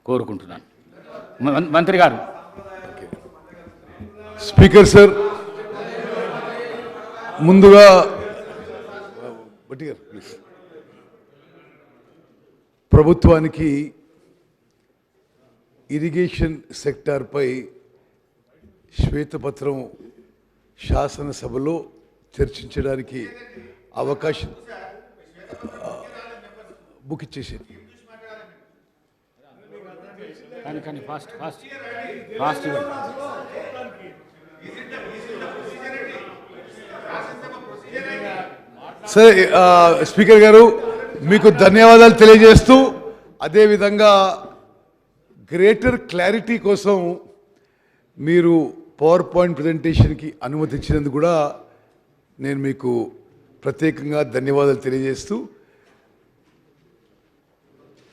కోరుకుంటున్నాను. మంత్రి గారు. స్పీకర్ సార్, ముందుగా ప్రభుత్వానికి ఇరిగేషన్ సెక్టార్పై శ్వేతపత్రం శాసనసభలో చర్చించడానికి అవకాశం బుక్ ఇచ్చేసేది. కానీ ఫాస్ట్ ఫాస్ట్ ఫాస్ట్ సరే, స్పీకర్ గారు మీకు ధన్యవాదాలు తెలియజేస్తూ, అదేవిధంగా గ్రేటర్ క్లారిటీ కోసం మీరు పవర్ పాయింట్ ప్రజెంటేషన్కి అనుమతించినందుకు కూడా నేను మీకు ప్రత్యేకంగా ధన్యవాదాలు తెలియజేస్తూ,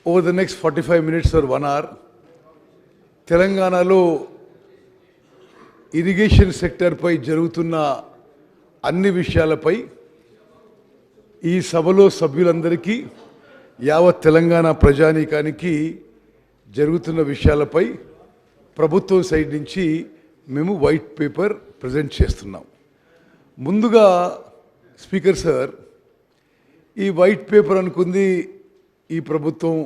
over the next 45 minutes or 1 hour తెలంగాణలో ఇరిగేషన్ సెక్టర్పై జరుగుతున్న అన్ని విషయాలపై ఈ సభలో సభ్యులందరికీ, యావత్ తెలంగాణ ప్రజానీకానికి జరుగుతున్న విషయాలపై ప్రభుత్వం సైడ్ నుంచి మేము వైట్ పేపర్ ప్రజెంట్ చేస్తున్నాం. ముందుగా స్పీకర్ సార్, ఈ వైట్ పేపర్ అనుకుంది ఈ ప్రభుత్వం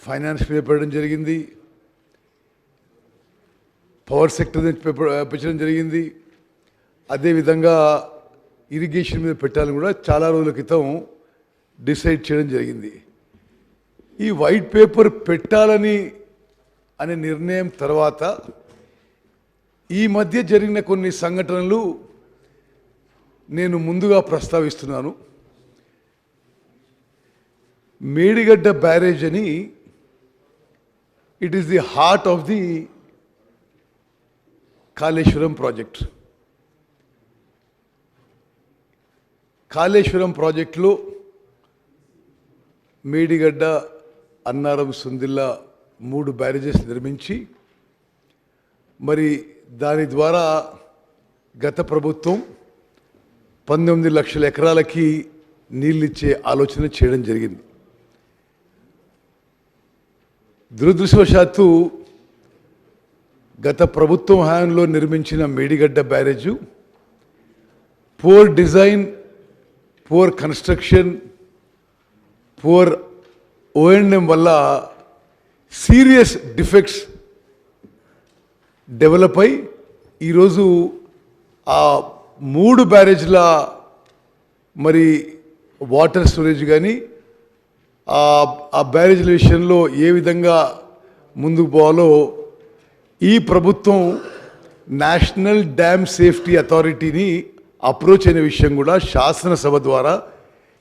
ఫైనాన్స్ మీద పెట్టడం జరిగింది, పవర్ సెక్టర్ పెట్టడం జరిగింది, అదేవిధంగా ఇరిగేషన్ మీద పెట్టాలని కూడా చాలా రోజుల క్రితం డిసైడ్ చేయడం జరిగింది. ఈ వైట్ పేపర్ పెట్టాలని అనే నిర్ణయం తర్వాత ఈ మధ్య జరిగిన కొన్ని సంఘటనలు నేను ముందుగా ప్రస్తావిస్తున్నాను. మేడిగడ్డ బ్యారేజ్ అని, it is the heart of the Kaleshwaram project. Kaleshwaram ప్రాజెక్టులో మేడిగడ్డ, అన్నారం, సుందిల్లా 3 బ్యారేజెస్ నిర్మించి, మరి దాని ద్వారా గత ప్రభుత్వం 19 లక్షల ఎకరాలకి నీళ్ళిచ్చే ఆలోచన చేయడం జరిగింది. దురదృష్టవశాత్తు గత ప్రభుత్వం హయాంలో నిర్మించిన Medigadda barrage poor design, poor construction, poor O and M వల్ల సీరియస్ డిఫెక్ట్స్ డెవలప్ అయి ఈరోజు ఆ 3 బ్యారేజ్ల మరి వాటర్ స్టోరేజ్ కానీ ఆ బ్యారేజ్ల విషయంలో ఏ విధంగా ముందుకు పోవాలో ఈ ప్రభుత్వం నేషనల్ డ్యామ్ సేఫ్టీ అథారిటీని అప్రోచ్ అయిన విషయం కూడా శాసనసభ ద్వారా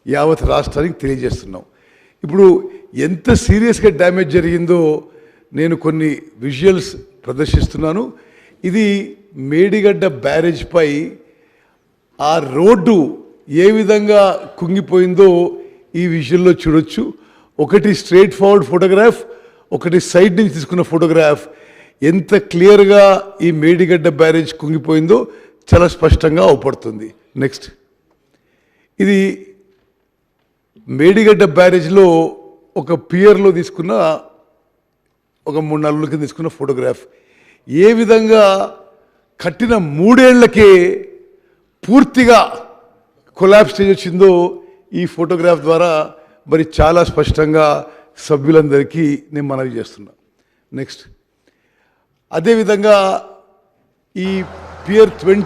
యావత్ రాష్ట్రానికి తెలియజేస్తున్నాం. ఇప్పుడు ఎంత సీరియస్గా డ్యామేజ్ జరిగిందో నేను కొన్ని విజువల్స్ ప్రదర్శిస్తున్నాను. ఇది మేడిగడ్డ బ్యారేజ్పై ఆ రోడ్డు ఏ విధంగా కుంగిపోయిందో ఈ విజువల్లో చూడొచ్చు. ఒకటి స్ట్రైట్ ఫార్వర్డ్ ఫోటోగ్రాఫ్, ఒకటి సైడ్ నుంచి తీసుకున్న ఫోటోగ్రాఫ్. ఎంత క్లియర్గా ఈ మేడిగడ్డ బ్యారేజ్ కుంగిపోయిందో చాలా స్పష్టంగా అవపడుతుంది. నెక్స్ట్, ఇది మేడిగడ్డ బ్యారేజ్లో ఒక పియర్లో తీసుకున్న, ఒక 3-4 రోజుల కింద తీసుకున్న ఫోటోగ్రాఫ్. ఏ విధంగా కట్టిన 3 ఏళ్లకే పూర్తిగా కొలాప్స్ స్టేజ్ వచ్చిందో ఈ ఫోటోగ్రాఫ్ ద్వారా మరి చాలా స్పష్టంగా సభ్యులందరికీ నేను మనవి చేస్తున్నా. నెక్స్ట్, అదేవిధంగా ఈ పియర్ 20